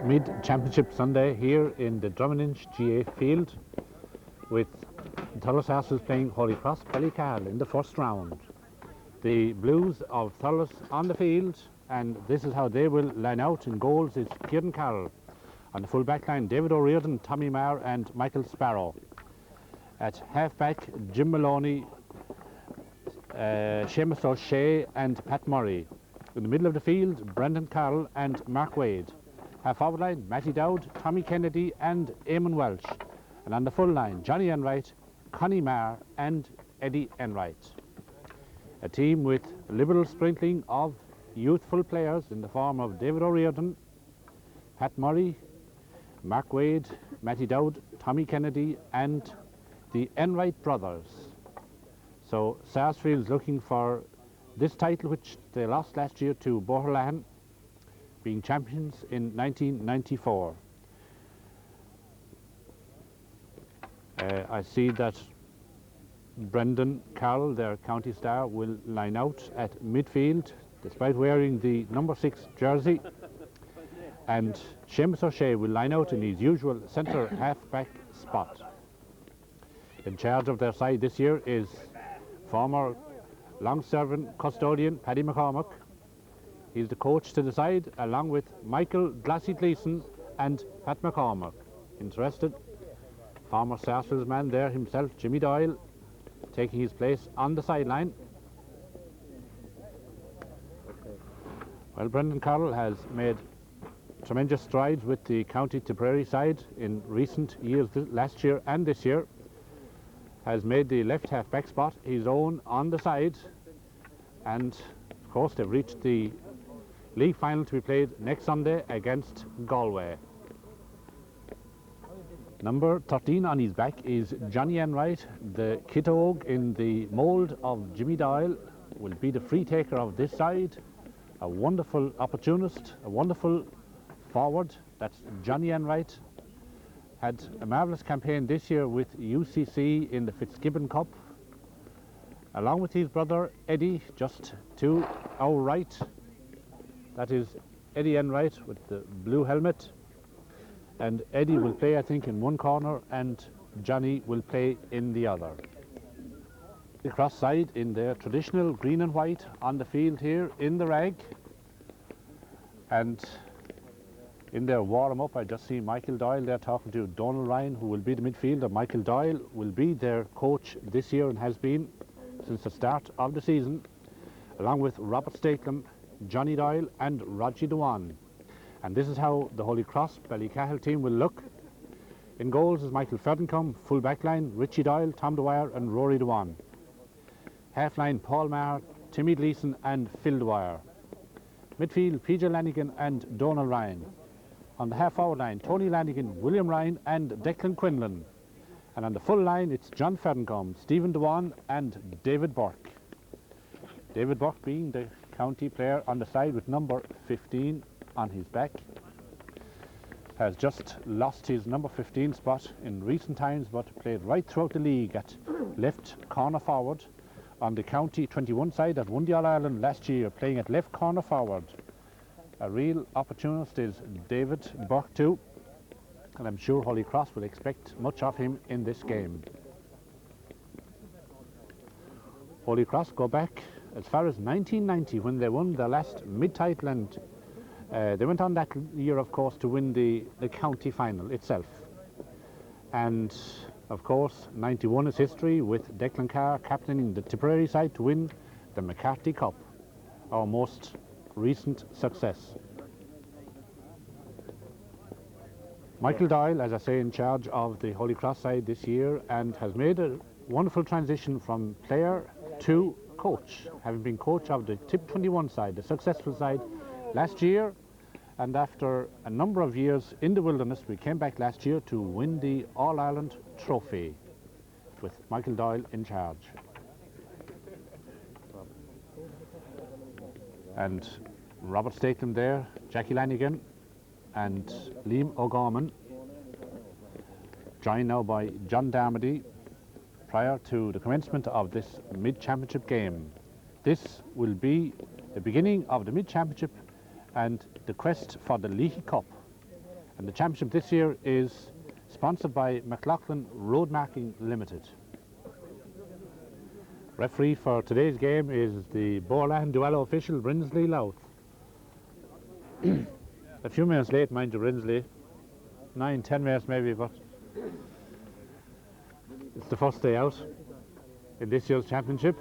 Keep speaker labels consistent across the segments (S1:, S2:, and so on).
S1: Mid-Championship Sunday here in the Drummondinch GA field with Thurles Castles playing Holy Cross Ballycarroll in the first round. The Blues of Thurles on the field, and this is how they will line out. In goals is Kieran Carroll. On the full back line, David O'Riordan, Tommy Marr and Michael Sparrow. At half-back, Jim Maloney, Seamus O'Shea and Pat Murray. In the middle of the field, Brendan Carroll and Mark Wade. Half-forward line, Matty Dowd, Tommy Kennedy and Eamon Welch. And on the full line, Johnny Enright, Connie Marr and Eddie Enright. A team with liberal sprinkling of youthful players in the form of David O'Riordan, Pat Murray, Mark Wade, Matty Dowd, Tommy Kennedy and the Enright brothers. So Sarsfield's looking for this title, which they lost last year to Boherlahan, being champions in 1994. I see that Brendan Carroll, their county star, will line out at midfield despite wearing the number 6 jersey, and Seamus O'Shea will line out in his usual centre half-back spot. In charge of their side this year is former long-serving custodian Paddy McCormack. He's the coach to the side, along with Michael Glassy Gleeson and Pat McCormack. Interested? Former Sarsfields man there himself, Jimmy Doyle, taking his place on the sideline. Well, Brendan Carroll has made tremendous strides with the County Tipperary side in recent years, last year and this year. Has made the left half-back spot his own on the side, and of course they've reached the league final to be played next Sunday against Galway. Number 13 on his back is Johnny Enright, the Kittogue in the mould of Jimmy Doyle, will be the free taker of this side. A wonderful opportunist, a wonderful forward. That's Johnny Enright. Had a marvellous campaign this year with UCC in the Fitzgibbon Cup, along with his brother Eddie, just to our right. That is Eddie Enright with the blue helmet, and Eddie will play, I think, in one corner and Johnny will play in the other. The cross side in their traditional green and white on the field here in the rag, and in their warm-up I just see Michael Doyle there talking to Donald Ryan, who will be the midfielder. Michael Doyle will be their coach this year and has been since the start of the season, along with Robert Stakelum, Johnny Doyle and Roger Dewan. And this is how the Holy Cross Ballycahill team will look. In goals is Michael Ferdencombe, full back line Richie Doyle, Tom Dwyer and Rory Dewan. Half line Paul Maher, Timmy Gleeson and Phil Dwyer. Midfield PJ Lanigan and Donald Ryan. On the half forward line Tony Lanigan, William Ryan and Declan Quinlan. And on the full line it's John Ferdencombe, Stephen Dewan and David Burke. David Burke being the county player on the side with number 15 on his back. Has just lost his number 15 spot in recent times, but played right throughout the league at left corner forward on the county 21 side that won the All-Ireland last year, playing at left corner forward. A real opportunist is David Burke too, and I'm sure Holy Cross will expect much of him in this game. Holy Cross go back as far as 1990 when they won their last mid-title, and they went on that year, of course, to win the county final itself. And of course 91 is history, with Declan Carr captaining the Tipperary side to win the McCarthy Cup, our most recent success. Michael Doyle, as I say, in charge of the Holy Cross side this year, and has made a wonderful transition from player to coach, having been coach of the Tip 21 side, the successful side last year. And after a number of years in the wilderness, we came back last year to win the All-Ireland trophy with Michael Doyle in charge. And Robert Stakelum there, Jackie Lanigan and Liam O'Gorman, joined now by John Darmody prior to the commencement of this mid-championship game. This will be the beginning of the mid-championship and the quest for the Leahy Cup. And the championship this year is sponsored by McLaughlin Road Marking Limited. Referee for today's game is the Borland Duello official, Brinsley Louth. A few minutes late, mind you, Brinsley. 9-10 minutes maybe, but it's the first day out in this year's championship.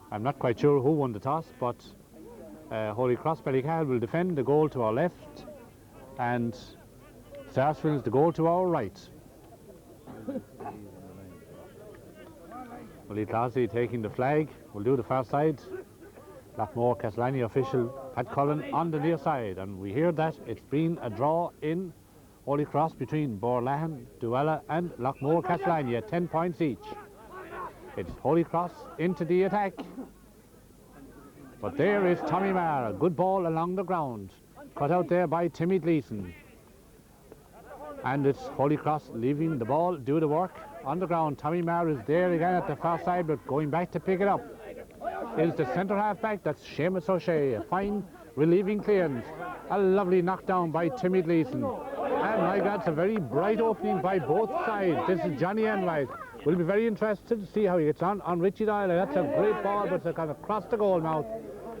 S1: I'm not quite sure who won the toss, but Holy Cross Ballycahill will defend the goal to our left and Sarsfield's the goal to our right. Willie Clausey taking the flag, will do the far side. Lockmore Castlani official Pat Cullen on the near side, and we hear that it's been a draw in Holy Cross between Borlahan, Duella and Lockmore Castlani at 10 points each. It's Holy Cross into the attack. But there is Tommy Marr, a good ball along the ground. Cut out there by Timmy Gleeson. And it's Holy Cross leaving the ball, do the work on the ground. Tommy Marr is there again at the far side, but going back to pick it up is the centre half back, that's Seamus O'Shea. A fine relieving clearance. A lovely knockdown by Timmy Gleeson. And my God, it's a very bright opening by both sides. This is Johnny Enright. We'll be very interested to see how he gets on Richie Doyle. That's a great ball, but it's gone across the goal mouth,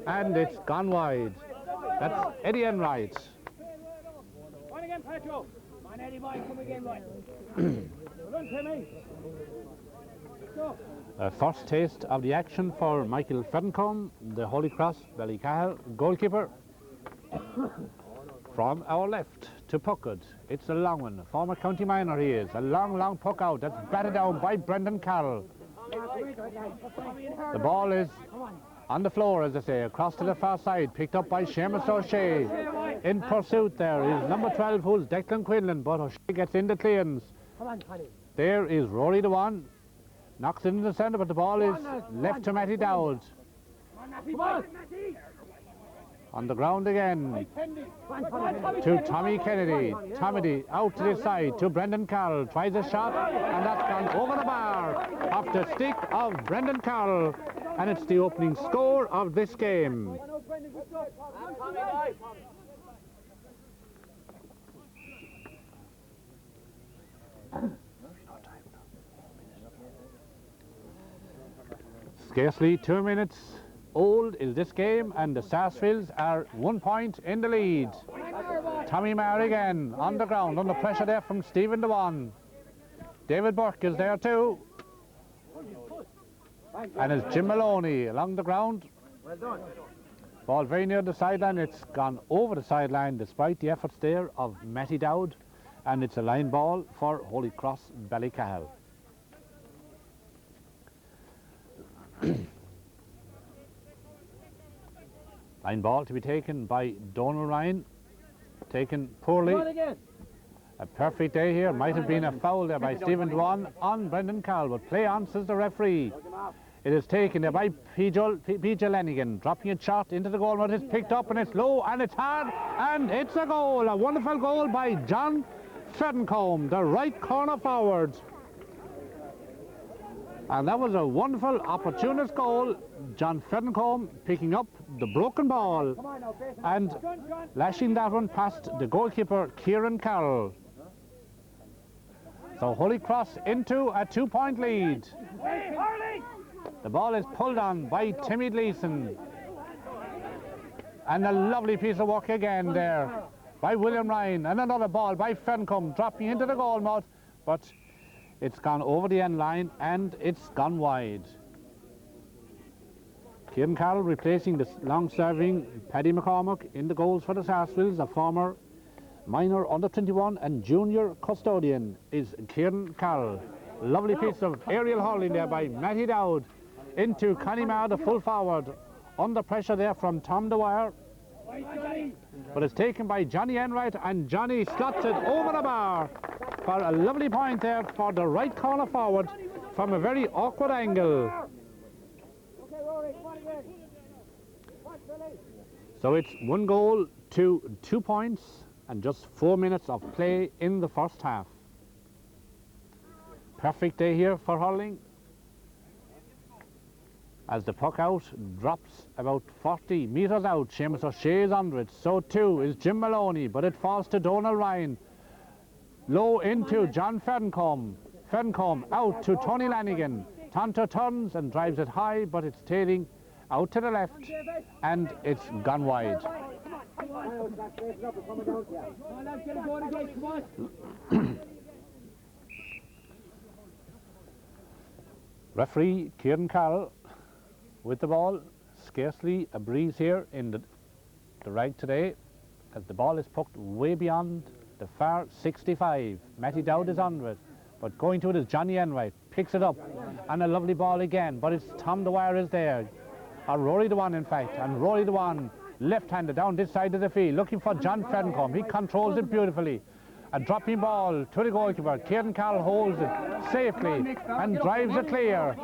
S1: and it's gone wide. That's Eddie Enright.
S2: One again, Patrick. Come on, Eddie, boy, come again, boy. Run, Timmy.
S1: First taste of the action for Michael Fedencombe, the Holy Cross Ballycahill goalkeeper. From our left to Puckett, it's a long one. Former county minor he is. A long puck out. That's batted down by Brendan Carroll. The ball is on the floor, as I say, across to the far side, picked up by Seamus O'Shea. In pursuit there is number 12, who's Declan Quinlan, but O'Shea gets in the clearance. There is Rory the one. Knocks it in the centre, but the ball is left to Matty Dowd. On the ground again to Tommy Kennedy. Tommy out to the side to Brendan Carroll. Tries a shot, and that's gone over the bar off the stick of Brendan Carroll. And it's the opening score of this game. Scarcely 2 minutes old is this game, and the Sarsfields are 1 point in the lead. Tommy Marr again on the ground, under pressure there from Stephen Dewan. David Burke is there too. And it's Jim Maloney along the ground. Ball very near the sideline. It's gone over the sideline despite the efforts there of Matty Dowd, and it's a line ball for Holy Cross Ballycahill. Line ball to be taken by Donal Ryan, taken poorly. A perfect day here. Might have been a foul there by Stephen Dwan on Brendan Carroll, but play on, says the referee. It is taken there by PJ Lenigan, dropping it short into the goal, but it's picked up and it's low and it's hard, and it's a goal. A wonderful goal by John Fedencombe, the right corner forward. And that was a wonderful opportunist goal. John Fedencombe picking up the broken ball and lashing that one past the goalkeeper Kieran Carroll. So Holy Cross into a 2-point lead. The ball is pulled on by Timmy Gleeson. And a lovely piece of work again there by William Ryan. And another ball by Fedencombe dropping into the goal mouth, but it's gone over the end line and it's gone wide. Kieran Carroll replacing the long-serving Paddy McCormack in the goals for the Sarsfields. A former minor under-21 and junior custodian is Kieran Carroll. Lovely piece of aerial hurling there by Matty Dowd into Connie Marr, the full forward. Under pressure there from Tom Dwyer. But it's taken by Johnny Enright, and Johnny slots it over the bar for a lovely point there for the right corner forward from a very awkward angle. So it's 1 goal to 2 points and just 4 minutes of play in the first half. Perfect day here for hurling. as the puck out drops about 40 metres out. Seamus O'Shea is under it. So too is Jim Maloney, but it falls to Donald Ryan. Low into John Ferncombe. Ferncombe out to Tony Lanigan. Tonto turns and drives it high, but it's tailing out to the left, and it's gone wide. Referee Kieran Carroll with the ball. Scarcely a breeze here in the rag today, as the ball is poked way beyond the far 65. Matty Dowd is under it, but going to it is Johnny Enright. Picks it up, and a lovely ball again, but it's Tom Dwyer is there. Or Rory the One, in fact, and Rory the One, left-handed down this side of the field, looking for John Ferncombe. He controls it beautifully. A dropping ball to the goalkeeper. Kieran Carroll holds it safely and drives it clear.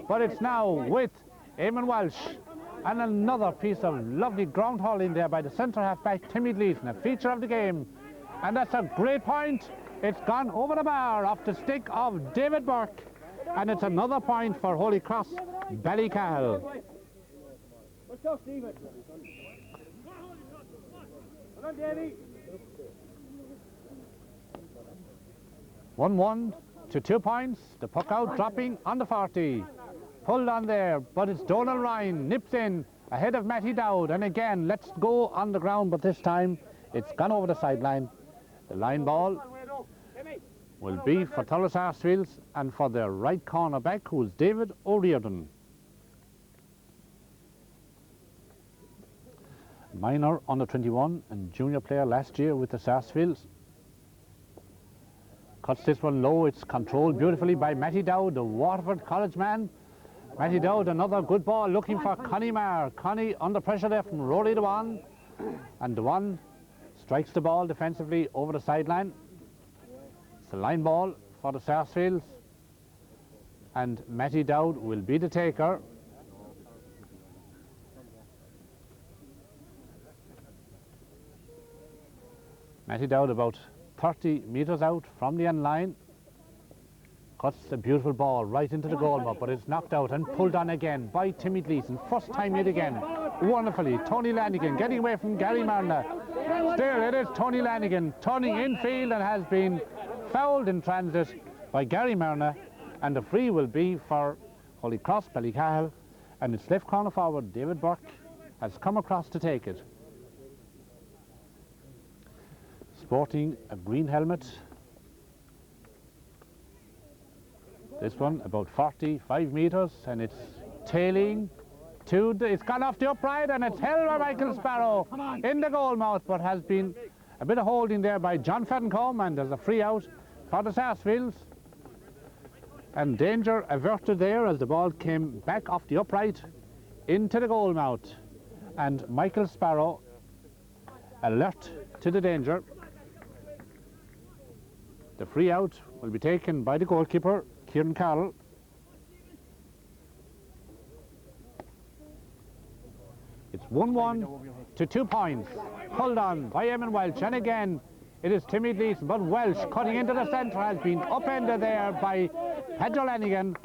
S1: But it's now with Eamon Walsh. And another piece of lovely ground hauling there by the centre half-back, Timmy Gleeson, a feature of the game. And that's a great point. It's gone over the bar off the stick of David Burke. And it's another point for Holy Cross Ballycahill.
S2: Let's go, Stephen. Come on, Davey.
S1: 1-1 to 2 points. The puck out dropping on the 40. Pulled on there, but it's Donald Ryan. Nips in ahead of Matty Dowd. And again, let's go on the ground, but this time it's gone over the sideline. The line ball will be for Thurles Sarsfields and for their right corner back, who is David O'Riordan. Minor under 21 and junior player last year with the Sarsfields. Cuts this one low. It's controlled beautifully by Matty Dowd, the Waterford College man. Matty Dowd, another good ball, looking for Connie Marr. Connie under pressure there from Rory the One. And the One strikes the ball defensively over the sideline. It's a line ball for the Sarsfields. And Matty Dowd will be the taker. Matty Dowd about 30 metres out from the end line. Cuts the beautiful ball right into the goal mouth, but it's knocked out and pulled on again by Timmy Gleeson. First time yet again. Wonderfully. Tony Lanigan getting away from Gary Marna. Still, it is Tony Lanigan turning infield and has been fouled in transit by Gary Marna. And the free will be for Holy Cross Ballycahill. And its left corner forward, David Burke, has come across to take it. Sporting a green helmet. This one about 45 metres, and it's tailing to it's gone off the upright, and it's held by Michael Sparrow in the goal mouth, but has been a bit of holding there by John Ferncombe, and there's a free out for the Sarsfields. And danger averted there as the ball came back off the upright into the goal mouth. And Michael Sparrow, alert to the danger. The free out will be taken by the goalkeeper, Kieran Carroll. It's 1-1 to 2 points. Pulled on by Eamon Welch, and again it is Timmy Gleeson, but Welch cutting into the centre has been upended there by Pedro Lanigan,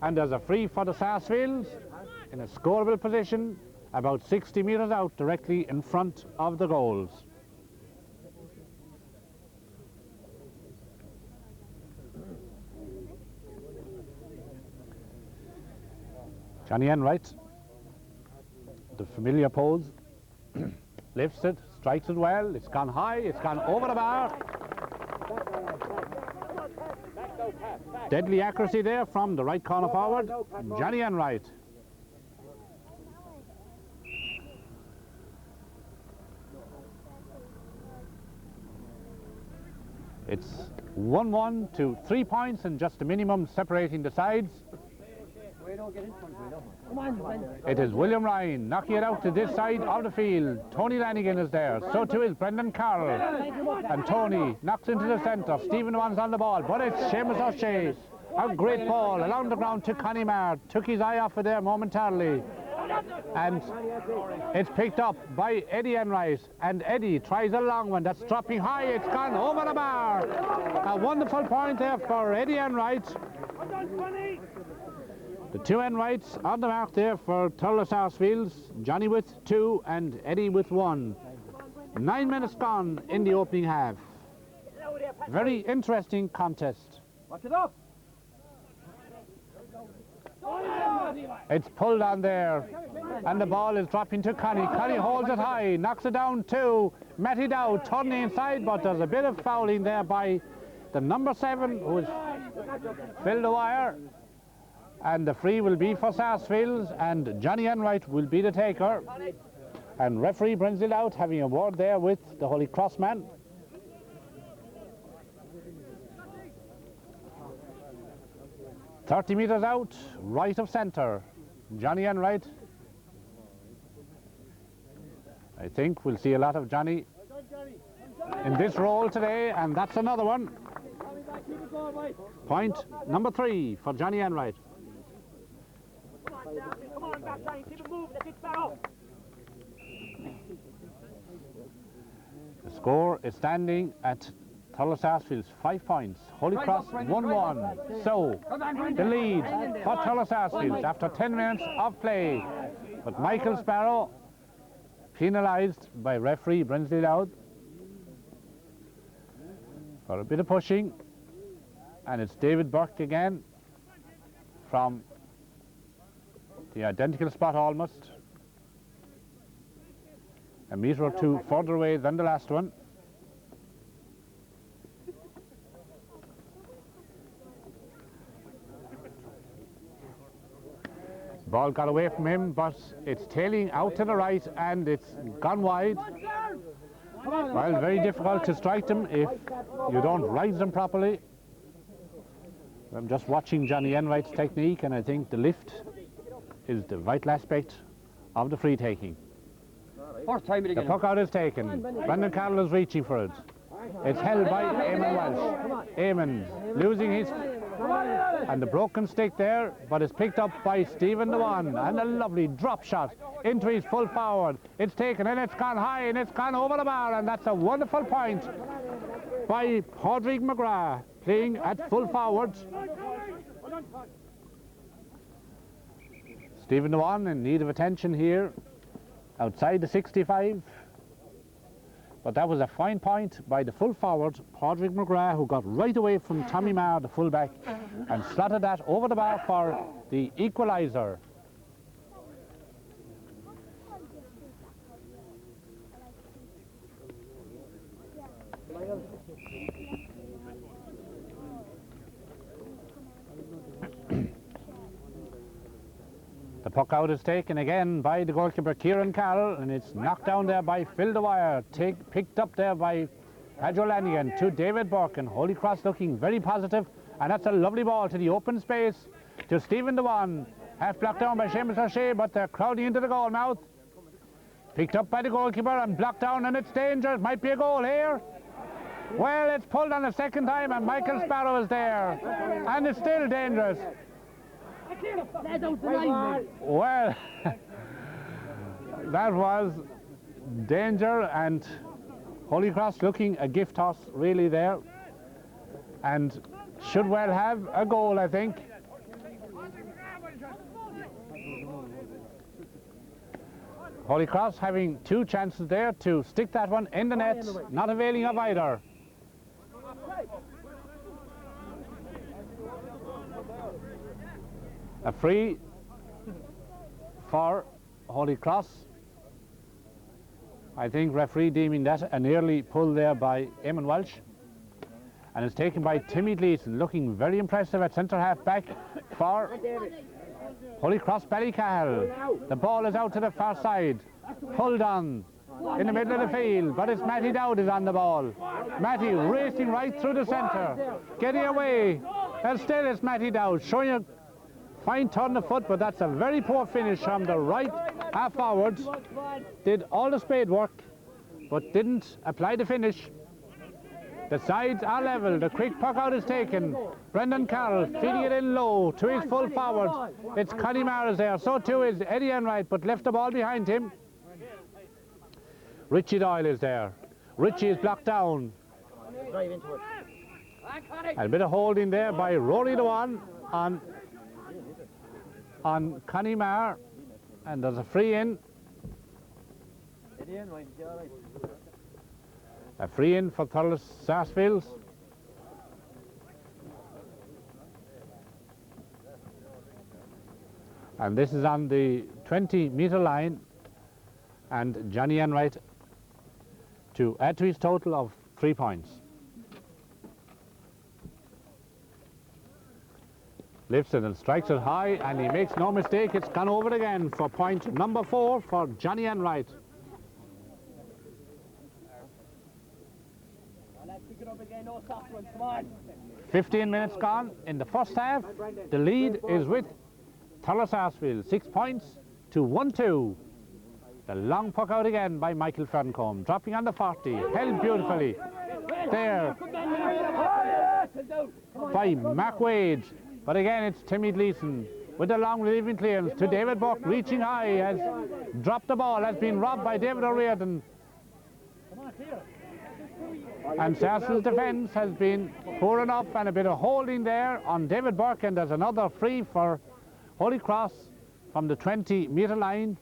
S1: and there's a free for the Sarsfields in a scoreable position about 60 metres out, directly in front of the goals. Johnny Enright, the familiar pose, lifts it, strikes it well, it's gone high, it's gone over the bar. Deadly accuracy there from the right corner forward, Johnny Enright. It's 1-1 to 3 points and just a minimum separating the sides. It is William Ryan knocking it out to this side of the field. Tony Lanigan is there, so too is Brendan Carroll. And Tony knocks into the centre. Stephen Wan's on the ball, but it's Seamus O'Shea. A great ball along the ground to Connie Marr. Took his eye off it there momentarily. And it's picked up by Eddie Enright. And Eddie tries a long one that's dropping high. It's gone over the bar. A wonderful point there for Eddie Enright. The The two Enrights on the mark there for Thurles Sarsfields, Johnny with 2 and Eddie with 1. 9 minutes gone in the opening half. Very interesting contest.
S2: Watch it up.
S1: It's pulled on there, and the ball is dropping to Connie. Connie holds it high, knocks it down to Matty Dowd, turning inside, but there's a bit of fouling there by the number 7, who is Phil Dwyer. And the free will be for Sarsfields, and Johnny Enright will be the taker. And referee brings it out, having a word there with the Holy Cross man. "30 metres out, right of centre. Johnny Enright. I think we'll see a lot of Johnny in this role today, and that's another one. Point number 3 for Johnny Enright.
S2: Come on, back line, keep it moving, let's Sparrow.
S1: The score is standing at Thurles Sarsfields 5 points. Holy Cross 1-1. So the lead for Thurles Sarsfields after 10 minutes of play. But Michael Sparrow penalised by referee Brinsley Dowd for a bit of pushing. And it's David Burke again from the identical spot almost. A metre or 2 further away than the last one. Ball got away from him, but it's tailing out to the right and it's gone wide. Well, very difficult to strike them if you don't rise them properly. I'm just watching Johnny Enright's technique, and I think the lift is the vital aspect of the free taking. The puck out is taken. Brendan Carroll is reaching for it. It's held by Eamon Walsh. Eamon losing his, and the broken stick there, but it's picked up by Stephen Dewan, and a lovely drop shot into his full forward. It's taken and it's gone high and it's gone over the bar, and that's a wonderful point by Padraig McGrath, playing at full forward. Stephen Dewan in need of attention here outside the 65. But that was a fine point by the full forward, Padraig McGrath, who got right away from Tommy Marr, the fullback, and slotted that over the bar for the equaliser. The puck out is taken again by the goalkeeper Kieran Carroll, and it's knocked down there by Phil Dwyer, picked up there by Padro Lanigan to David Burke, and Holy Cross looking very positive, and that's a lovely ball to the open space to Stephen Dewan, half blocked down by Seamus O'Shea, but they're crowding into the goal mouth. Picked up by the goalkeeper and blocked down, and it's dangerous. Might be a goal here. Well, it's pulled on a second time, and Michael Sparrow is there, and it's still dangerous. Well, that was danger, and Holy Cross looking a gift toss really there, and should well have a goal, I think. Holy Cross having 2 chances there to stick that one in the net, not availing of either. A free for Holy Cross. I think referee deeming that an early pull there by Eamon Walsh. And it's taken by Timmy Gleeson, looking very impressive at centre half back for Holy Cross Ballycahill. The ball is out to the far side, pulled on in the middle of the field, but it's Matty Dowd is on the ball. Matty racing right through the centre, getting away, and still it's Matty Dowd showing a fine turn of foot, but that's a very poor finish from the right half forwards. Did all the spade work, but didn't apply the finish. The sides are level, the quick puck out is taken. Brendan Carroll feeding it in low to his full forward. It's Connie Maris there, so too is Eddie Enright, but left the ball behind him. Richie Doyle is there. Richie is blocked down. And a bit of holding there by Rory Dewan on on Connie Marr, and there's a free in. A free in for Thurles Sarsfields. And this is on the 20-metre line, and Johnny Enright to add to his total of 3 points. Lifts it and strikes it high, and he makes no mistake. It's gone over again for point number 4 for Johnny Enright.
S2: Let's pick it up again, no soft ones, come on.
S1: 15 minutes gone in the first half. The lead is with Thurles Sarsfield, 6 points to 1-2. The long puck out again by Michael Ferncombe, dropping on the 40, held beautifully there by Mark Wade. But again, it's Timmy Gleeson with the long relieving clearance to David Buck, reaching high, has dropped the ball, has been robbed by David O'Riordan. And Sarsfield's defence has been poor enough, and a bit of holding there on David Burke, and there's another free for Holy Cross from the 20-metre line.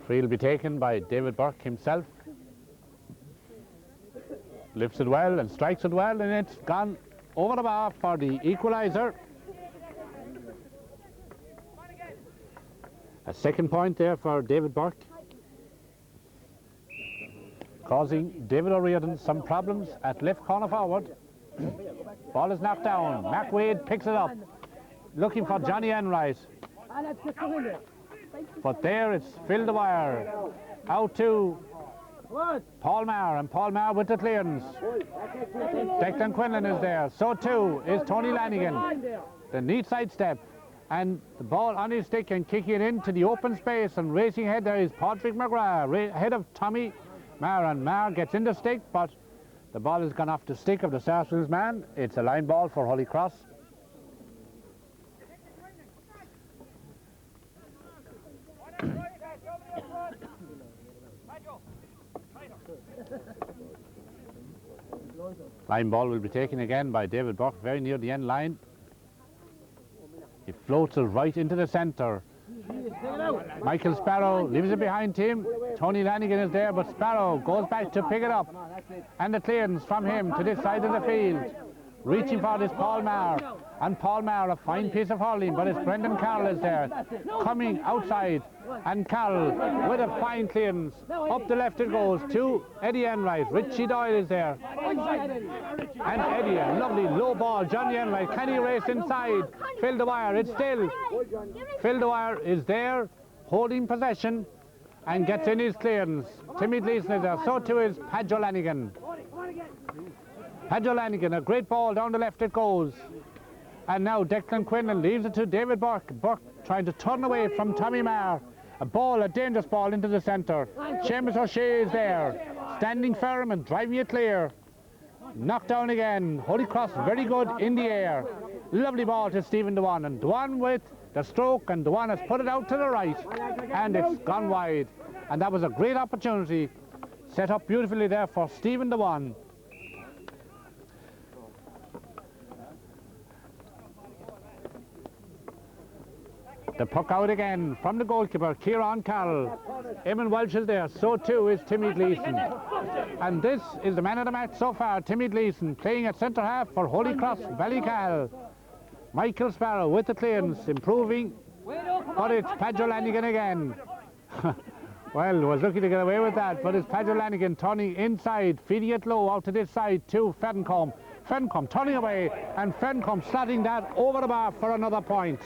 S1: Free will be taken by David Burke himself. Lifts it well and strikes it well, and it's gone over the bar for the equaliser. A second point there for David Burke, causing David O'Riordan some problems at left corner forward. Ball is knocked down. Mac Wade picks it up, looking for Johnny Enright. But there it's Phil Dwyer out to Paul Marr, and Paul Marr with the clearance. Declan Quinlan is there. So too is Tony Lanigan. The neat side step, and the ball on his stick and kicking it into the open space, and racing ahead there is Patrick McGrath ahead of Tommy Marr, and Marr gets in the stick, but the ball has gone off the stick of the Sarsfields man. It's a line ball for Holy Cross. Line ball will be taken again by David Burke, very near the end line. He floats it right into the centre. Michael Sparrow leaves it behind him. Tony Lanigan is there, but Sparrow goes back to pick it up. And the clearance from him to this side of the field. Reaching for this Paul Marr. And Paul Marr, a fine piece of hurling, but it's Brendan Carroll is there, coming outside. And Carroll with a fine clearance. Up the left it goes to Eddie Enright. Richie Doyle is there. And Eddie, a lovely low ball. Johnny Enright, can he race inside? Phil Dwyer, it's still. Phil Dwyer is there, holding possession, and gets in his clearance. Timmy Gleeson is there, so too is Padjo Lanigan. Padjo Lanigan, a great ball, down the left it goes. And now Declan Quinlan leaves it to David Burke. Burke trying to turn away from Tommy Marr. A ball, a dangerous ball into the centre. Seamus O'Shea is there, standing firm and driving it clear. Knocked down again. Holy Cross very good in the air. Lovely ball to Stephen Dewan, and Dewan with the stroke, and Dewan has put it out to the right, and it's gone wide. And that was a great opportunity set up beautifully there for Stephen Dewan. The puck out again from the goalkeeper, Kieran Carroll. Eamon Welch is there, so too is Timmy Gleeson. And this is the man of the match so far, Timmy Gleeson, playing at centre half for Holy Cross Ballycal. Michael Sparrow with the clearance, improving, but it's Padjo Lanigan again. Well, was looking to get away with that, but it's Padjo Lanigan turning inside, feeding it low out to this side to Ferncombe. Ferncombe turning away, and Ferncombe slotting that over the bar for another point.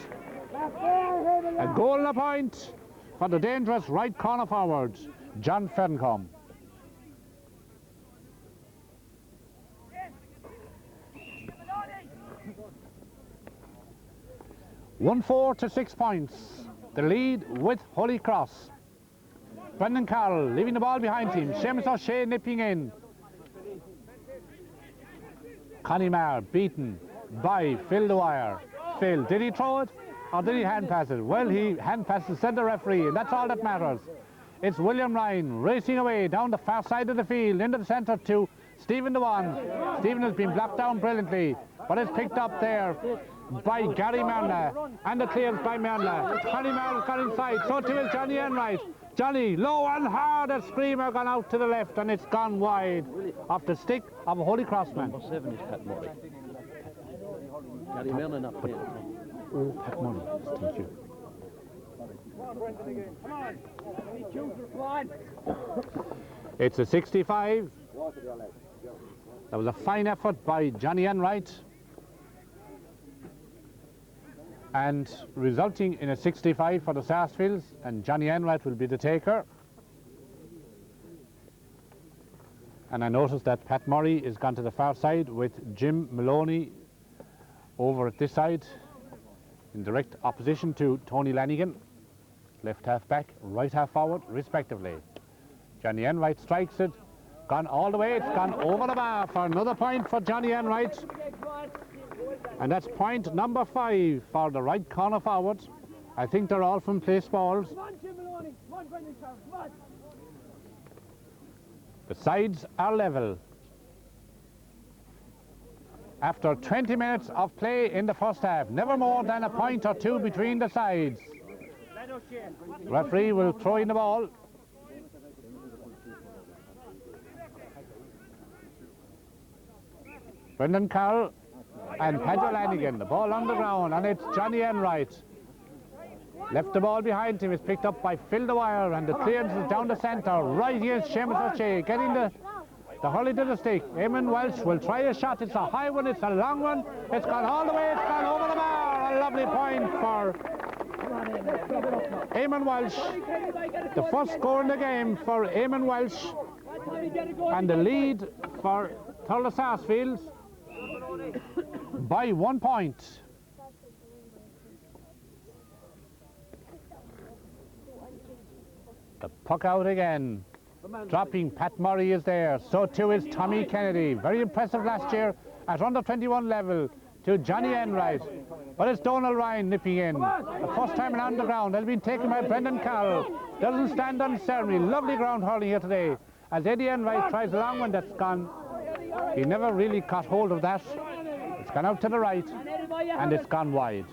S1: A goal and a point for the dangerous right corner forward, John Ferncombe. (1-4) to 6 points. The lead with Holy Cross. Brendan Carroll leaving the ball behind him. Seamus O'Shea nipping in. Connie Marr beaten by Phil Dwyer. Phil, did he throw it? Or did he hand pass it? Well, he hand passed it, said the referee, and that's all that matters. It's William Ryan racing away down the far side of the field into the centre to Stephen Dewan. Stephen has been blocked down brilliantly, but it's picked up there by Gary Merla, and the clears by Merla. Connie Merla's got inside, so too is Johnny Enright. Johnny, low and hard, a screamer gone out to the left, and it's gone wide off the stick of a Holy Cross man.
S3: Number 7 is Pat Murray. Gary Merla not playing.
S1: Oh, Pat Murray, thank you.
S2: Come on.
S1: It's a 65. That was a fine effort by Johnny Enright, and resulting in a 65 for the Sarsfields, and Johnny Enright will be the taker. And I noticed that Pat Murray is gone to the far side with Jim Maloney over at this side in direct opposition to Tony Lanigan, left half back, right half forward respectively. Johnny Enright strikes it, gone all the way, it's gone over the bar for another point for Johnny Enright. And that's point number 5 for the right corner forward. I think they're all from place balls.
S2: Come on, Jim Maloney. Come on, Brendan Carr. Come on.
S1: The sides are level. After 20 minutes of play in the first half, never more than a point or two between the sides. Referee will throw in the ball. Brendan Carroll and Pedro Lanigan, the ball on the ground, and it's Johnny Enright. Left the ball behind him, is picked up by Phil Dwyer, and the clearance is down the centre, right against Seamus O'Shea, getting the hurley to the stick. Eamon Welsh will try a shot, it's a high one, it's a long one, it's gone all the way, it's gone over the bar. A lovely point for Eamon Welsh. The first score in the game for Eamon Welsh, and the lead for Thurles Sarsfields by 1 point. The puck out again. Dropping, Pat Murray is there. So too is Tommy Kennedy. Very impressive last year at under 21 level to Johnny Enright. But it's Donald Ryan nipping in. The first time on the ground. Has been taken by Brendan Carroll. Doesn't stand on ceremony. Lovely ground hurling here today. As Eddie Enright tries a long one that's gone. He never really caught hold of that. It's gone out to the right and it's gone wide.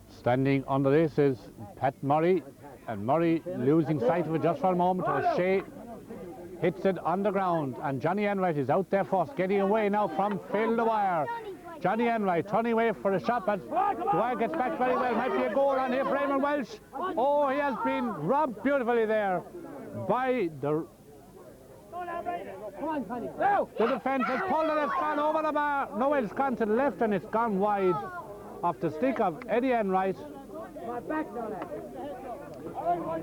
S1: Standing under this is Pat Murray, and Murray losing sight of it just for a moment. O'Shea hits it on the ground, and Johnny Enright is out there first, getting away now from Phil Dwyer. Johnny Enright turning away for a shot, but Dwyer gets back very well. Might be a goal on here for Eamon Welsh. Oh, he has been robbed beautifully there by the defence. Has pulled it, it's gone over the bar. No, it's gone to the left and it's gone wide off the stick of Eddie Enright.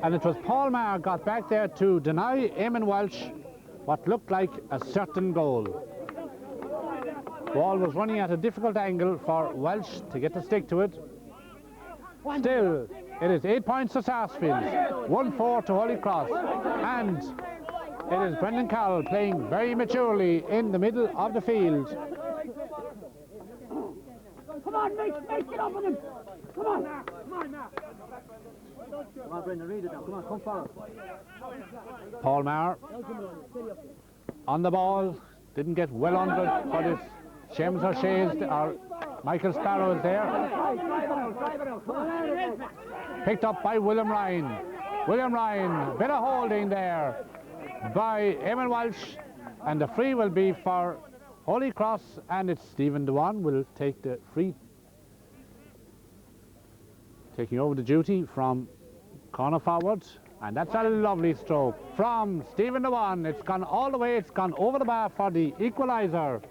S1: And it was Paul Maher got back there to deny Eamon Welsh what looked like a certain goal. Ball was running at a difficult angle for Welsh to get the stick to it. Still, it is 8 points to Sarsfields, 1-4 to Holy Cross, and it is Brendan Carroll playing very maturely in the middle of the field.
S2: Come on, make get up on him. Come on. Come on, Brendan, read it now. Come on, come forward.
S1: Paul Maher on the ball, didn't get well under it, but it's Seamus O'Shea or Michael Sparrow is there. Picked up by William Ryan. William Ryan, bit of holding there by Eamon Welsh, and the free will be for Holy Cross, and it's Stephen Dewan will take the free, taking over the duty from corner forward, and that's a lovely stroke from Stephen Dewan. It's gone all the way, it's gone over the bar for the equaliser.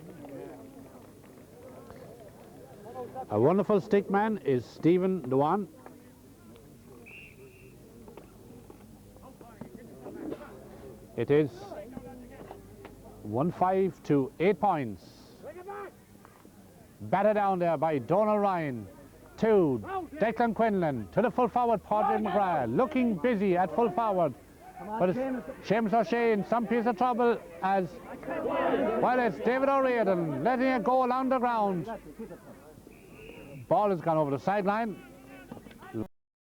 S1: A wonderful stick man is Stephen Dewan. It is 1-5 to 8 points. Batted down there by Donald Ryan to Declan Quinlan, to the full forward Padraig McGrath, looking busy at full forward. But it's Seamus O'Shea in some piece of trouble as well. It's David O'Riordan letting it go along the ground. Ball has gone over the sideline.